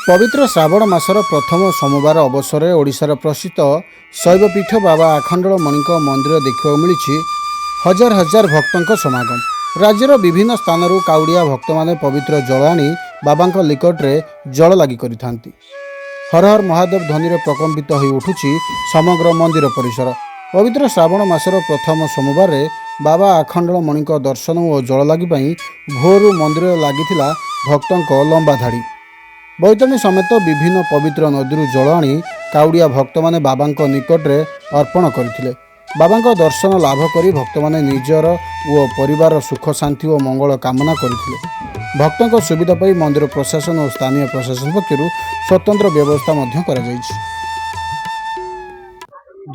पवित्र श्रावण मासर प्रथम सोमवार अवसर में ओडिशार प्रसिद्ध शैवपीठ बाबा आखंडलमणि मंदिर देखा मिली हजार हजार भक्तों समागम। राज्यर विभिन्न स्थानों काउड़िया भक्त मैंने पवित्र जल आनी बाबा निकट में जल लगी करिथांती। हर हर महादेव ध्वनि प्रकम्पित हो उठुची समग्र मंदिर परिसर। पवित्र श्रावण मासर प्रथम सोमवार में बाबा आखंडलमणि दर्शन और जल लगी भोरु मंदिर लगी भक्तों लंबा धाड़ी। बैतरणी समेत विभिन्न पवित्र नदी जल आनी काउड़िया भक्त मैंने बाबा निकट में अर्पण करथिले। बाबा दर्शन लाभ करी भक्त मैंने निजर और परिवार सुख शांति और मंगल कामना करथिले। भक्तों सुविधा पाई मंदिर प्रशासन और स्थानीय प्रशासन पक्षरु स्वतंत्र व्यवस्था मध्य करा जायछि।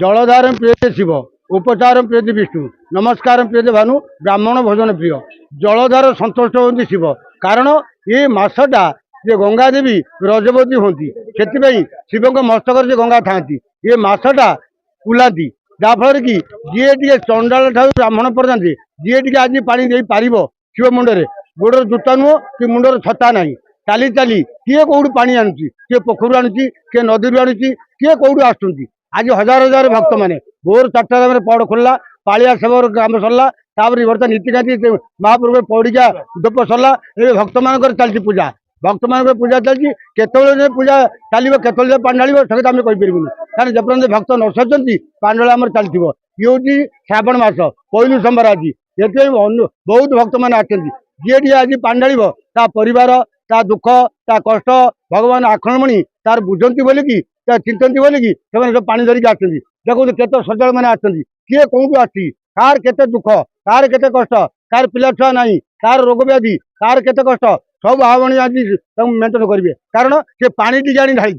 जलधार प्रिय शिव, उपचार प्रिय विष्णु, नमस्कार प्रिय भानु, ब्राह्मण भोजन प्रिय। जलधार संतुष्ट होती शिव, कारण ये मासटा जे गंगा देवी रजवती होती से शिव मस्तक से गंगा था। ये मसटा बुलाती जहाँफल कि जी टे चंडाल ठार ब्राह्मण पर्यंत जी टे आज पानी दे पार शिव मुंडे गोड़र जूता नुह कि मुंडर छता ना चाली चाली किए कौटू पानी आणुची, किए पोखर आणुची, किए नदी आणुची, किए कौटू आसुंती। आज हजार हजार भक्त मैंने भोर 4टा पड़ खोलला, पालिया सेवर काम सरला, बर्तमान नीतिकांति महाप्रभु पौड़िया धूप सरला। भक्त मान चलती पूजा, भक्त मान पूजा चलती केतवे पूजा चलो केतवे पानी ढाल से आम कहीपरूँ कारण जपर्यंत भक्त न सर पानी ढाल आम चलती। ये हूँ श्रावण मास पहलू सोमवार आज ये बहुत भक्त मैंने आसती। जी आज पानी ढाल ता परिवार ता दुख ता कष्ट भगवान आखंडलमणि तार बुझंती बोलिकी चिंतती बोलिकी से पानी धरिकी आसती। देखो केत श्रद्धालु मैंने आसती, किए कौटू आसी, कार केते दुख, कार केते कष्ट, कार पिला छुआ नहीं, कार रोग व्याधि, कार केते कष्ट सब भावणी आज मेन्टेन करेंगे कारण से पानी टी आनी ढाई।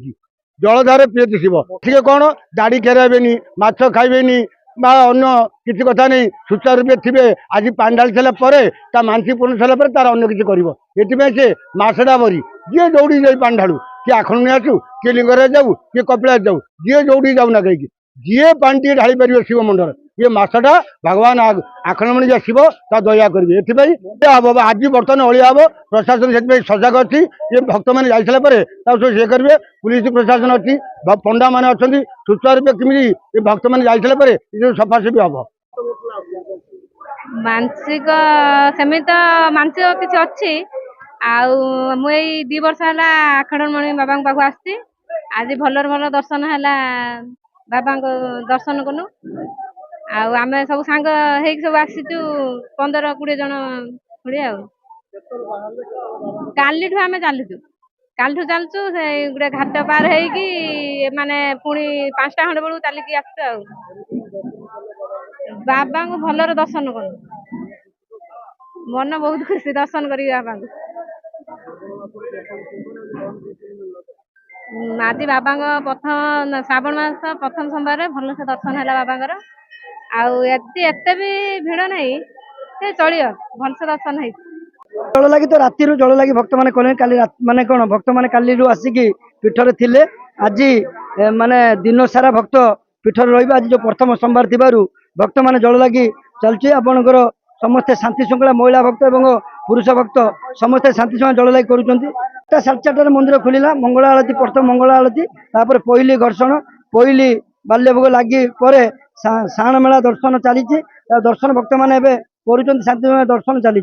जलधार प्रिय शिव ठीक कौन दाढ़ी खेराबेनी, माछ खाइबेनी अन्य किसी कथा नहीं, सुचारू रूपे थे। आज पानी ढाली सारापर मानसिक पूर्ण सारापर तार अन्न किसी कर से मसटा भरी जी दौड़ी जाए पानी ढालू, किए आखंड आसू, किए लिंगराज जाऊ, किए कपिलास जाऊ, जी दौड़ी जाऊना कहीं जी पानी टी ढाली पार शिव मुंडर ये मसटा भगवान आखंडलमणि जा शिव ता दया करेंगे। ये आज बर्तमान अलिया हम प्रशासन से सजग अच्छी। ये भक्त मैंने जा सारापर सी करेंगे, पुलिस प्रशासन अच्छी, पंडा मैंने अच्छा सुचारू रूपे कमी ये भक्त मैंने जा सारापर सफासफी हम। मानसिक सेमि तो मानसिक किसी अच्छी मुझे 2 वर्ष है आखंडलमणि बाबा पाक आसती। आज भल भल दर्शन है बाबा दर्शन कलु। आम सब सांग सब आसीचु 15-20 जन भाई काली आम चलुचु काली चलचु से गोटे घाट पार होगी माने पुणी 5टा खंडे बेलू चलिकी आसु बाबा को भलर दर्शन कलु। मन बहुत खुशी दर्शन करी बाबा को। आज बाबा प्रथम श्रावण मास प्रथम सोमवार भल से दर्शन है बाबा एत भी भिड़ नहीं से चलियो भल से दर्शन है। जल लगी तो राति जल लगी भक्त मैंने कहले काली माने कौन भक्त मैंने काली आसिकी पीठर थिले। आज माने दिन सारा भक्त पीठर रही। आज जो प्रथम सोमवार थी भक्त मैंने जल लगी चलती। आपणकर समस्ते शांति श्रृंखला महिला भक्त और पुरुष भक्त समस्ते शांति श्रृंखला जल लगी करुँच। 4:30 मंदिर खोलिला, मंगल आलती प्रथम मंगल आलती तापर पहली घर्षण पहली बाल्यभोग लगी साण मेला दर्शन चली। दर्शन भक्त मैंने शांति दर्शन चली।